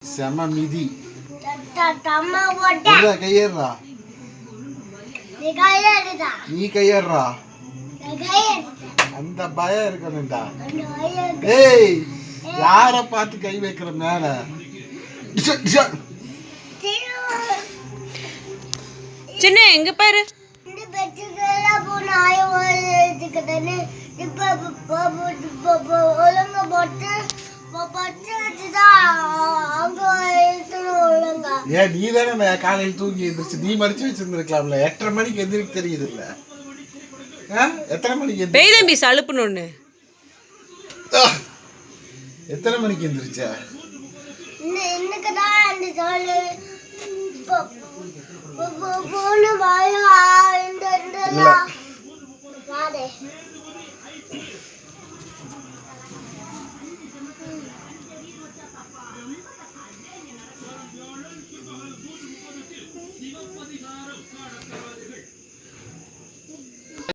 செம மிதி. கையேறா. நீ கையேறா. அந்த பயம் இருக்கணும்டா. ஏய், யார பார்த்து கை வைக்கிற மேல? சின்ன எங்க பாரு. ஏன் நீ தானே காலையில் தூங்கி எந்திரிச்சு நீ மடிச்சு வச்சிருந்துருக்கலாம்ல. 8:30 மணிக்கு எந்திரிக்க தெரியுது இல்ல? எத்தனை மணிக்கு தம்பி சலுப்புன்னு எத்தனை மணிக்கு எந்திரிச்ச?